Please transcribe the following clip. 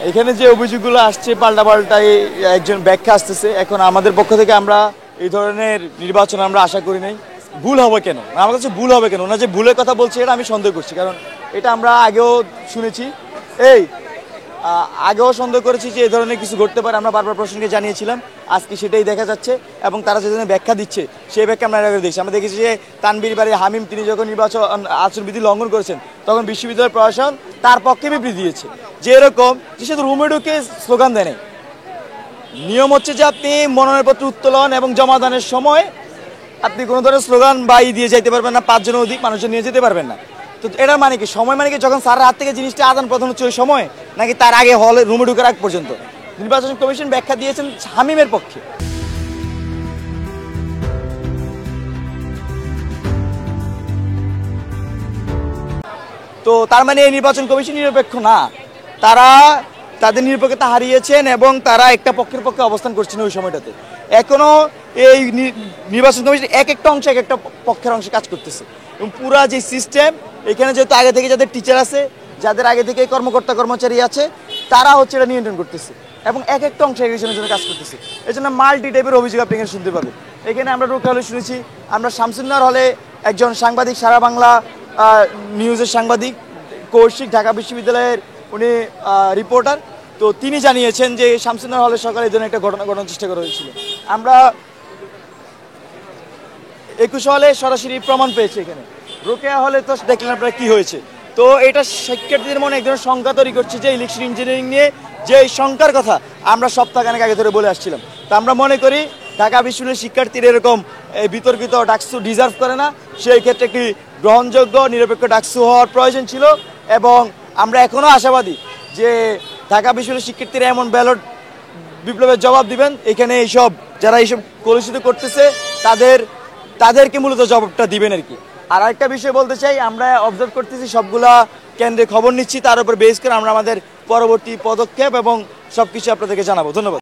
এখানে যে অভিযোগগুলো আসছে পাল্টাপাল্টাই একজন ব্যাখ্যা আসতেছে। এখন আমাদের পক্ষ থেকে আমরা এই ধরনের নির্বাচন আমরা আশা করি নাই। ভুল হবে কেন, আমার কাছে ভুল হবে কেন, না যে ভুলের কথা বলছে এটা আমি সন্দেহ করছি, কারণ এটা আমরা আগেও শুনেছি, আগেও সন্দেহ করেছি যে এই ধরনের কিছু ঘটতে পারে। আমরা বারবার প্রশ্নকে জানিয়েছিলাম, আজকে সেটাই দেখা যাচ্ছে। এবং তারা যে ধরনের ব্যাখ্যা দিচ্ছে সেই ব্যাখ্যা আমরা আগে দেখছি। আমরা দেখেছি যে তানভীর বাড়ি হামিম তিনি যখন নির্বাচন আচরণবিধি লঙ্ঘন করেছেন তখন বিশ্ববিদ্যালয় প্রশাসন তার পক্ষে বিবৃতি দিয়েছে যে এরকম যে শুধু রুমে ঢুকে স্লোগান দেয় নাই। নিয়ম হচ্ছে যে আপনি মনোনয়নপত্র উত্তোলন এবং জমাদানের সময় আপনি কোনো ধরনের স্লোগান বা দিয়ে যাইতে পারবেন না, 5 জনের অধিক মানুষজন নিয়ে যেতে পারবেন না। তো এটার মানে কি, সময় মানে কি যখন স্যারের হাত থেকে জিনিসটা আদান প্রদান হচ্ছে ওই সময়, নাকি তার আগে হলে রুমে ঢুকার আগ পর্যন্ত? নির্বাচন কমিশন ব্যাখ্যা দিয়েছেন হামিমের পক্ষে। তো তার মানে এই নির্বাচন কমিশন নিরপেক্ষ না, তারা তাদের নিরপেক্ষতা হারিয়েছেন এবং তারা একটা পক্ষের পক্ষে অবস্থান করছেন ওই সময়টাতে। এখনো এই নির্বাচন কমিশন এক একটা অংশে এক একটা পক্ষের অংশে কাজ করতেছে। এবং পুরা যে সিস্টেম এখানে যেহেতু আগে থেকে যাদের টিচার আছে, যাদের আগে থেকে কর্মকর্তা কর্মচারী আছে, তারা হচ্ছে এটা নিয়ন্ত্রণ করতেছে এবং এক একটা অংশে একজনের জন্য কাজ করতেছে। এই জন্য মাল্টি টাইপের অভিযোগ আপনি এখানে শুনতে পাবেন। এখানে আমরা রোকেয়া হলে শুনেছি, আমরা শামসুন্নাহর হলে একজন সাংবাদিক, সারা বাংলা নিউজের সাংবাদিক, কৌশিক ঢাকা বিশ্ববিদ্যালয়ের উনি রিপোর্টার, তো তিনি জানিয়েছেন যে শামসুন্নাহর হলে সকালে এই ধরনের একটা ঘটনা ঘটানোর চেষ্টা করা হয়েছিল। আমরা 21 হলে সরাসরি প্রমাণ পেয়েছি। এখানে রোকেয়া হলে তো দেখলেন আপনারা কি হয়েছে। তো এটা শিক্ষার্থীদের মনে এক ধরনের শঙ্কা তৈরি করছে যে ইলেকট্রিক ইঞ্জিনিয়ারিং নিয়ে যে শঙ্কার কথা আমরা সপ্তাহখানেক আগে ধরে বলে আসছিলাম। তো আমরা মনে করি ঢাকা বিশ্ববিদ্যালয়ের শিক্ষার্থীরা এরকম বিতর্কিত ডাকসু ডিজার্ভ করে না, সেই ক্ষেত্রে একটি গ্রহণযোগ্য নিরপেক্ষ ডাকসু হওয়ার প্রয়োজন ছিল। এবং আমরা এখনও আশাবাদী যে ঢাকা বিশ্ববিদ্যালয়ের শিক্ষার্থীরা এমন ব্যালট বিপ্লবের জবাব দিবেন। এখানে এইসব যারা এইসব কলুষিত করতেছে তাদেরকে মূলত জবাবটা দিবেন আর কি। আর আরেকটা বিষয় বলতে চাই, আমরা অবজার্ভ করতেছি সবগুলা কেন্দ্রে খবর নিচ্ছি, তার উপর বেস করে আমরা আমাদের পরবর্তী পদক্ষেপ এবং সবকিছু আপনাদেরকে জানাবো। ধন্যবাদ।